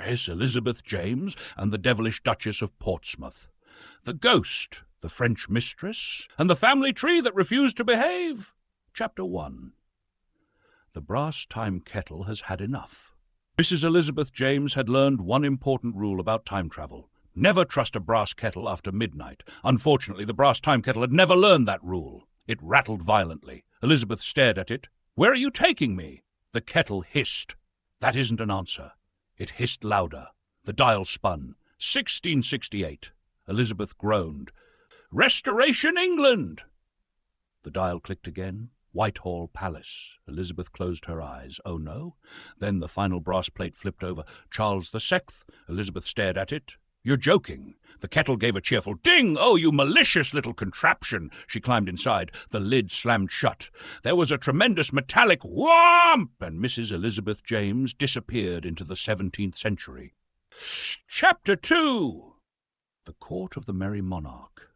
Miss Elizabeth James and the devilish Dutchess of Portsmouth. The ghost, the French mistress, and the family tree that refused to behave. Chapter 1. The brass time kettle has had enough. Mrs. Elizabeth James had learned one important rule about time travel. Never trust a brass kettle after midnight. Unfortunately, the brass time kettle had never learned that rule. It rattled violently. Elizabeth stared at it. "Where are you taking me?" The kettle hissed. That isn't an answer. It hissed louder. The dial spun. 1668. Elizabeth groaned. "Restoration England!" The dial clicked again. Whitehall Palace. Elizabeth closed her eyes. Oh, no. Then the final brass plate flipped over. Charles VI. Elizabeth stared at it. "You're joking." The kettle gave a cheerful ding. "Oh, you malicious little contraption." She climbed inside. The lid slammed shut. There was a tremendous metallic whomp, and Mrs. Elizabeth James disappeared into the 17th century. Chapter 2. The Court of the Merry Monarch.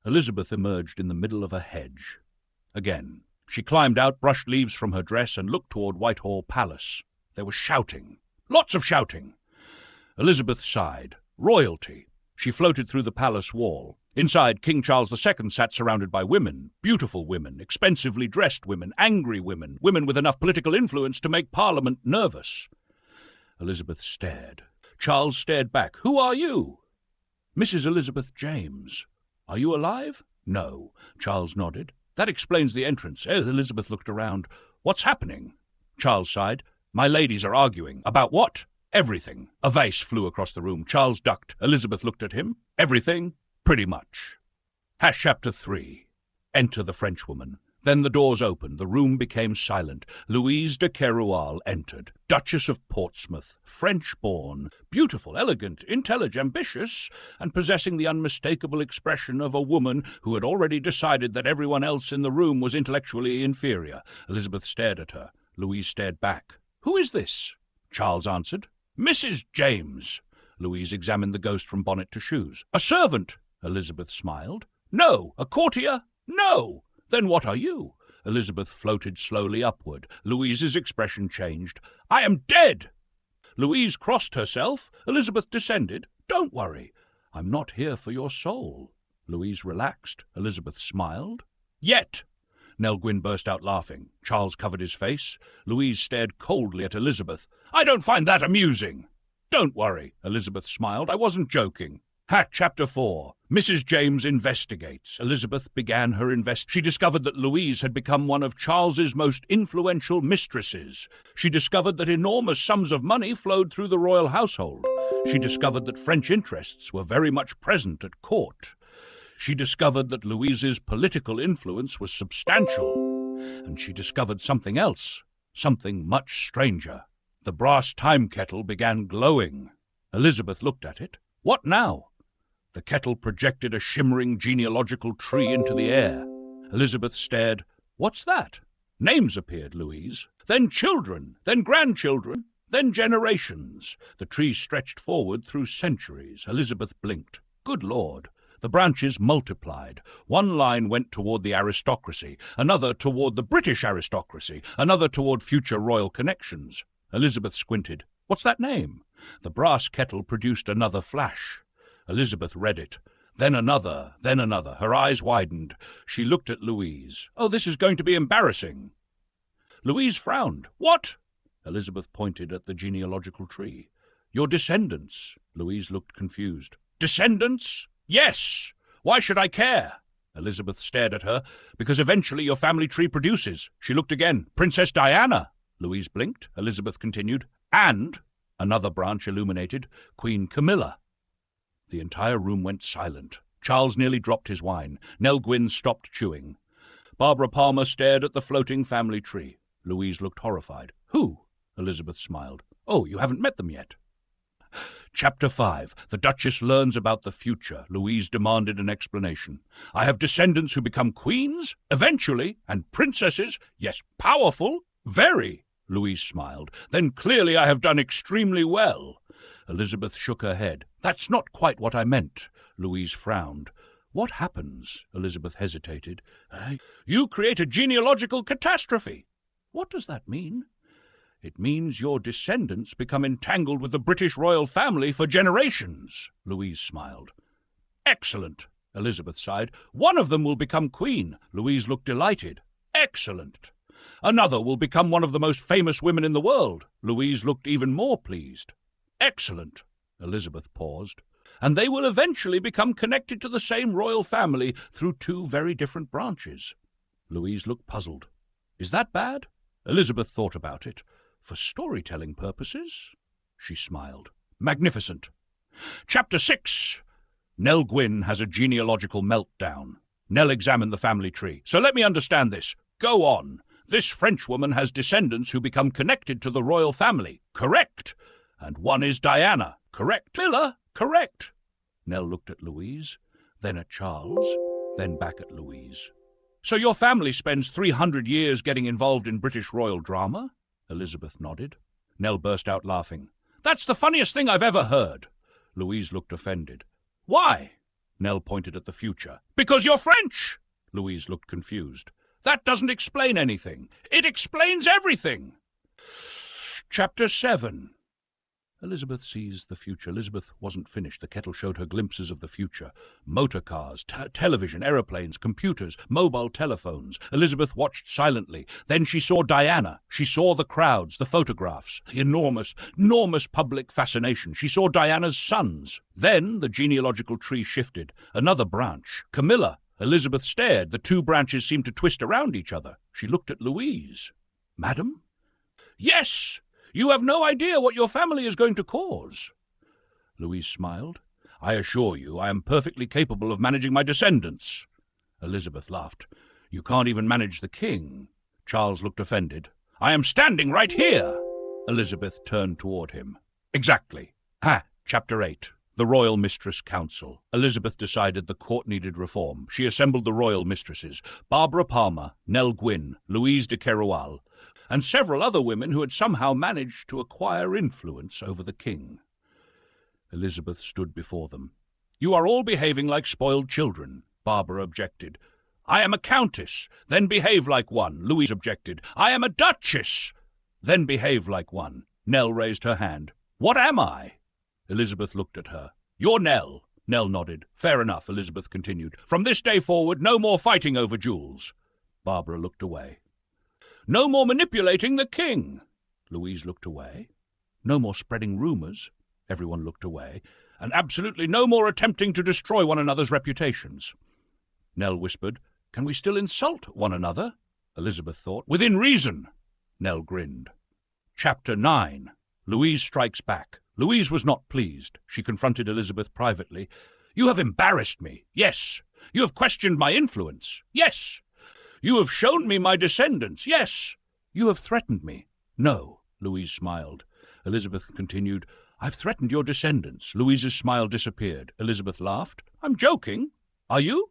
Elizabeth emerged in the middle of a hedge. Again. She climbed out, brushed leaves from her dress, and looked toward Whitehall Palace. There was shouting. Lots of shouting. Elizabeth sighed. Royalty. She floated through the palace wall. Inside, King Charles II sat surrounded by women. Beautiful women, expensively dressed women, angry women, women with enough political influence to make Parliament nervous. Elizabeth stared. Charles stared back. "Who are you?" "Mrs. Elizabeth James." "Are you alive?" "No." Charles nodded. "That explains the entrance." Elizabeth looked around. "What's happening?" Charles sighed. "My ladies are arguing." "About what?" "Everything." A vase flew across the room. Charles ducked. Elizabeth looked at him. "Everything?" "Pretty much." Chapter 3. Enter the Frenchwoman. Then the doors opened. The room became silent. Louise de Keroualle entered. Duchess of Portsmouth, French-born, beautiful, elegant, intelligent, ambitious, and possessing the unmistakable expression of a woman who had already decided that everyone else in the room was intellectually inferior. Elizabeth stared at her. Louise stared back. "Who is this?" Charles answered. "Mrs. James." Louise examined the ghost from bonnet to shoes. "A servant." Elizabeth smiled. "No." "A courtier?" "No." "Then what are you?" Elizabeth floated slowly upward. Louise's expression changed. "I am dead." Louise crossed herself. Elizabeth descended. "Don't worry. I'm not here for your soul." Louise relaxed. Elizabeth smiled. "Yet." Nell Gwynn burst out laughing. Charles covered his face. Louise stared coldly at Elizabeth. "I don't find that amusing." "Don't worry." Elizabeth smiled. "I wasn't joking." Chapter 4. Mrs. James investigates. Elizabeth began her She discovered that Louise had become one of Charles's most influential mistresses. She discovered that enormous sums of money flowed through the royal household. She discovered that French interests were very much present at court. She discovered that Louise's political influence was substantial. And she discovered something else, something much stranger. The brass time kettle began glowing. Elizabeth looked at it. What now? The kettle projected a shimmering genealogical tree into the air. Elizabeth stared. "What's that?" Names appeared, Louise. Then children, then grandchildren, then generations. The tree stretched forward through centuries. Elizabeth blinked. Good Lord. The branches multiplied. One line went toward the aristocracy, another toward the British aristocracy, another toward future royal connections. Elizabeth squinted. "What's that name?" The brass kettle produced another flash. Elizabeth read it. Then another, then another. Her eyes widened. She looked at Louise. "Oh, this is going to be embarrassing." Louise frowned. "What?" Elizabeth pointed at the genealogical tree. "Your descendants." Louise looked confused. "Descendants? Yes. Why should I care?" Elizabeth stared at her. "Because eventually your family tree produces." She looked again. "Princess Diana." Louise blinked. Elizabeth continued. "And," another branch illuminated, "Queen Camilla." The entire room went silent. Charles nearly dropped his wine. Nell Gwynn stopped chewing. Barbara Palmer stared at the floating family tree. Louise looked horrified. "Who?" Elizabeth smiled. "Oh, you haven't met them yet." Chapter 5. The Duchess learns about the future. Louise demanded an explanation. "I have descendants who become queens, eventually, and princesses. Yes, powerful. Very." Louise smiled. "Then clearly I have done extremely well." Elizabeth shook her head. "That's not quite what I meant." Louise frowned. "What happens?" Elizabeth hesitated. "You create a genealogical catastrophe." "What does that mean?" It means your descendants become entangled with the British royal family for generations, Louise smiled. Excellent, Elizabeth sighed. One of them will become queen. Louise looked delighted. Excellent. Another will become one of the most famous women in the world. Louise looked even more pleased. Excellent. Elizabeth paused. And they will eventually become connected to the same royal family through two very different branches. Louise looked puzzled. Is that bad? Elizabeth thought about it. For storytelling purposes? She smiled. Magnificent. Chapter 6. Nell Gwyn has a genealogical meltdown. Nell examined the family tree. So let me understand this. Go on. This Frenchwoman has descendants who become connected to the royal family. Correct. And one is Diana. Correct. Miller. Correct. Nell looked at Louise, then at Charles, then back at Louise. So your family spends 300 years getting involved in British royal drama? Elizabeth nodded. Nell burst out laughing. That's the funniest thing I've ever heard. Louise looked offended. Why? Nell pointed at the future. Because you're French! Louise looked confused. That doesn't explain anything. It explains everything. Chapter 7. Elizabeth sees the future. Elizabeth wasn't finished. The kettle showed her glimpses of the future. Motor cars, television, aeroplanes, computers, mobile telephones. Elizabeth watched silently. Then she saw Diana. She saw the crowds, the photographs, the enormous public fascination. She saw Diana's sons. Then the genealogical tree shifted. Another branch. Camilla. Elizabeth stared. The two branches seemed to twist around each other. She looked at Louise. Madam? Yes! You have no idea what your family is going to cause. Louise smiled. I assure you, I am perfectly capable of managing my descendants. Elizabeth laughed. You can't even manage the king. Charles looked offended. I am standing right here. Elizabeth turned toward him. Exactly. Chapter 8. The Royal Mistress Council. Elizabeth decided the court needed reform. She assembled the royal mistresses, Barbara Palmer, Nell Gwyn, Louise de Keroualle, and several other women who had somehow managed to acquire influence over the king. Elizabeth stood before them. You are all behaving like spoiled children, Barbara objected. I am a countess, then behave like one, Louise objected. I am a duchess, then behave like one. Nell raised her hand. What am I? Elizabeth looked at her. You're Nell. Nell nodded. Fair enough, Elizabeth continued. From this day forward, no more fighting over jewels. Barbara looked away. No more manipulating the king. Louise looked away. No more spreading rumours. Everyone looked away. And absolutely no more attempting to destroy one another's reputations. Nell whispered, Can we still insult one another? Elizabeth thought. Within reason. Nell grinned. Chapter 9. Louise strikes back. Louise was not pleased. She confronted Elizabeth privately. You have embarrassed me. Yes. You have questioned my influence. Yes. You have shown me my descendants. Yes. You have threatened me. No. Louise smiled. Elizabeth continued, I've threatened your descendants. Louise's smile disappeared. Elizabeth laughed. I'm joking. Are you?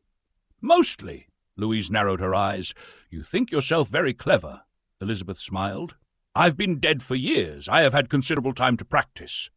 Mostly. Louise narrowed her eyes. You think yourself very clever. Elizabeth smiled. I've been dead for years. I have had considerable time to practice.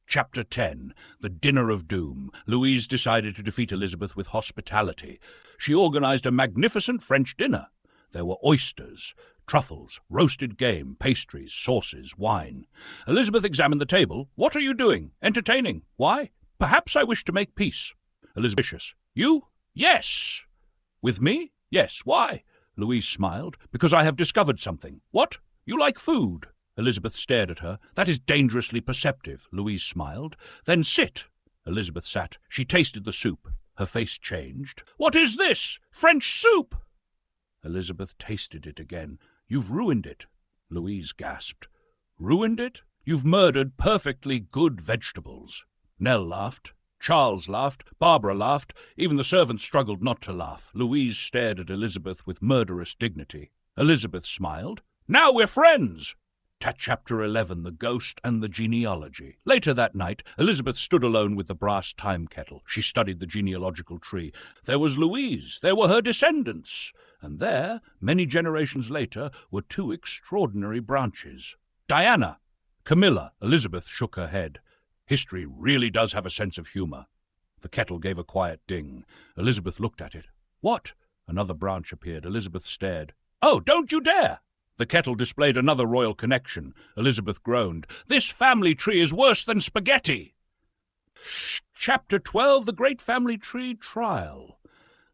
Chapter 10. The Dinner of Doom. Louise decided to defeat Elizabeth with hospitality. She organized a magnificent French dinner. There were oysters, truffles, roasted game, pastries, sauces, wine. Elizabeth examined the table. What are you doing? Entertaining. Why? Perhaps I wish to make peace. Elizabeth. You? Yes. With me? Yes. Why? Louise smiled. Because I have discovered something. What? You like food? Elizabeth stared at her. That is dangerously perceptive. Louise smiled. Then sit. Elizabeth sat. She tasted the soup. Her face changed. What is this? French soup! Elizabeth tasted it again. You've ruined it. Louise gasped. Ruined it? You've murdered perfectly good vegetables. Nell laughed. Charles laughed. Barbara laughed. Even the servants struggled not to laugh. Louise stared at Elizabeth with murderous dignity. Elizabeth smiled. Now we're friends! Chapter 11. The Ghost and the Genealogy. Later that night, Elizabeth stood alone with the brass time-kettle. She studied the genealogical tree. There was Louise. There were her descendants. And there, many generations later, were two extraordinary branches. Diana. Camilla. Elizabeth shook her head. History really does have a sense of humour. The kettle gave a quiet ding. Elizabeth looked at it. What? Another branch appeared. Elizabeth stared. Oh, don't you dare! The kettle displayed another royal connection. Elizabeth groaned. "This family tree is worse than spaghetti." Chapter 12, The Great Family Tree Trial.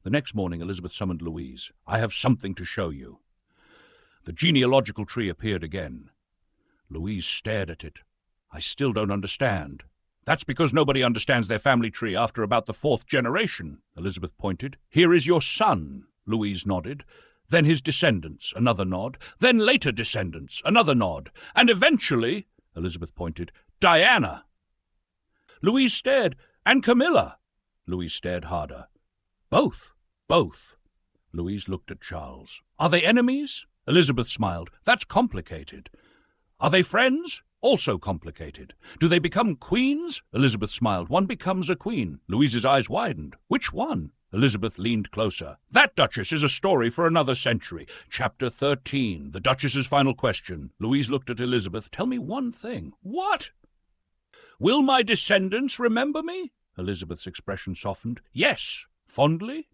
The next morning Elizabeth summoned Louise. "I have something to show you." The genealogical tree appeared again. Louise stared at it. "I still don't understand." "That's because nobody understands their family tree after about the 4th generation," Elizabeth pointed. "Here is your son." Louise nodded. "Then his descendants," another nod. "Then later descendants," another nod. "And eventually," Elizabeth pointed, "Diana." Louise stared. "And Camilla." Louise stared harder. "Both. Louise looked at Charles. "Are they enemies?" Elizabeth smiled. "That's complicated." "Are they friends?" "Also complicated." "Do they become queens?" Elizabeth smiled. "One becomes a queen." Louise's eyes widened. "Which one?" Elizabeth leaned closer. "That, Duchess, is a story for another century." Chapter 13, The Duchess's Final Question. Louise looked at Elizabeth. "Tell me one thing." "What?" "Will my descendants remember me?" Elizabeth's expression softened. "Yes." "Fondly?"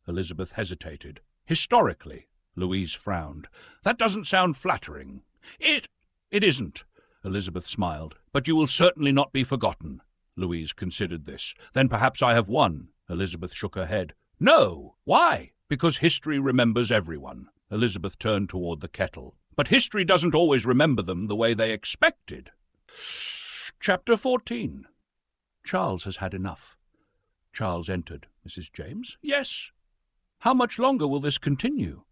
Elizabeth hesitated. "Historically?" Louise frowned. "That doesn't sound flattering." It isn't." Elizabeth smiled. "But you will certainly not be forgotten." Louise considered this. "Then perhaps I have won." Elizabeth shook her head. "No." "Why?" "Because history remembers everyone." Elizabeth turned toward the kettle. "But history doesn't always remember them the way they expected." Chapter 14. Charles has had enough. Charles entered. "Mrs. James?" "Yes." "How much longer will this continue?"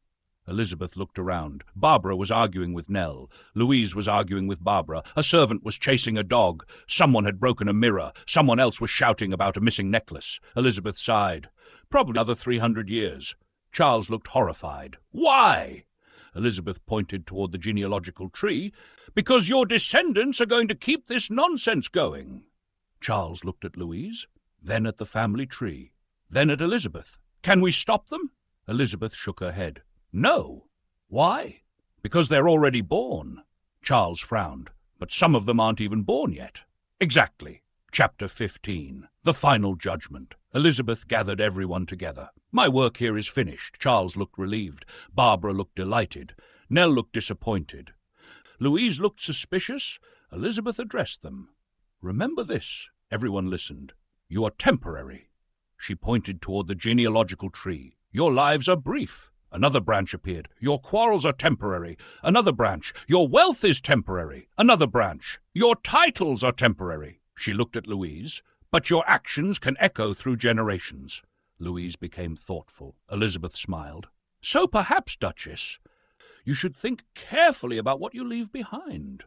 Elizabeth looked around. Barbara was arguing with Nell. Louise was arguing with Barbara. A servant was chasing a dog. Someone had broken a mirror. Someone else was shouting about a missing necklace. Elizabeth sighed. "Probably another 300 years. Charles looked horrified. "Why?" Elizabeth pointed toward the genealogical tree. "Because your descendants are going to keep this nonsense going." Charles looked at Louise, then at the family tree, then at Elizabeth. "Can we stop them?" Elizabeth shook her head. "No." "Why?" "Because they're already born." Charles frowned. "But some of them aren't even born yet." "Exactly." Chapter 15. The Final Judgment. Elizabeth gathered everyone together. "My work here is finished." Charles looked relieved. Barbara looked delighted. Nell looked disappointed. Louise looked suspicious. Elizabeth addressed them. "Remember this." Everyone listened. "You are temporary." She pointed toward the genealogical tree. "Your lives are brief." Another branch appeared. "Your quarrels are temporary." Another branch. "Your wealth is temporary." Another branch. "Your titles are temporary." She looked at Louise. "But your actions can echo through generations." Louise became thoughtful. Elizabeth smiled. "So perhaps, Duchess, you should think carefully about what you leave behind."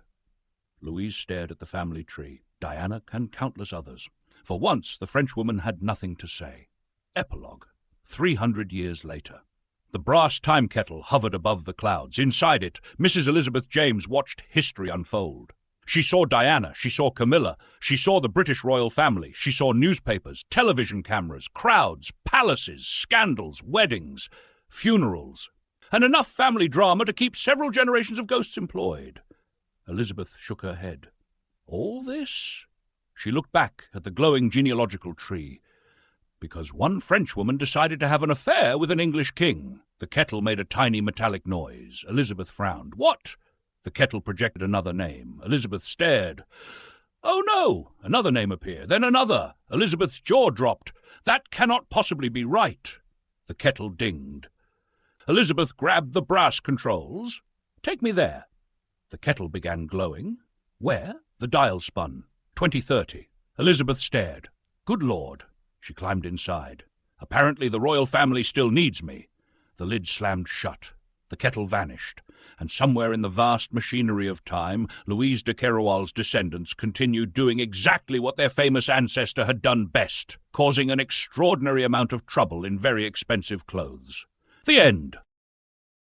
Louise stared at the family tree, Diana and countless others. For once, the Frenchwoman had nothing to say. Epilogue. 300 years later. The brass time-kettle hovered above the clouds. Inside it, Mrs. Elizabeth James watched history unfold. She saw Diana, she saw Camilla, she saw the British royal family, she saw newspapers, television cameras, crowds, palaces, scandals, weddings, funerals, and enough family drama to keep several generations of ghosts employed. Elizabeth shook her head. All this? She looked back at the glowing genealogical tree. Because one Frenchwoman decided to have an affair with an English king. The kettle made a tiny metallic noise. Elizabeth frowned. What? The kettle projected another name. Elizabeth stared. Oh, no! Another name appeared, then another. Elizabeth's jaw dropped. That cannot possibly be right. The kettle dinged. Elizabeth grabbed the brass controls. Take me there. The kettle began glowing. Where? The dial spun. 2030. Elizabeth stared. Good Lord. She climbed inside. Apparently the royal family still needs me. The lid slammed shut. The kettle vanished, and somewhere in the vast machinery of time, Louise de Keroual's descendants continued doing exactly what their famous ancestor had done best, causing an extraordinary amount of trouble in very expensive clothes. The end.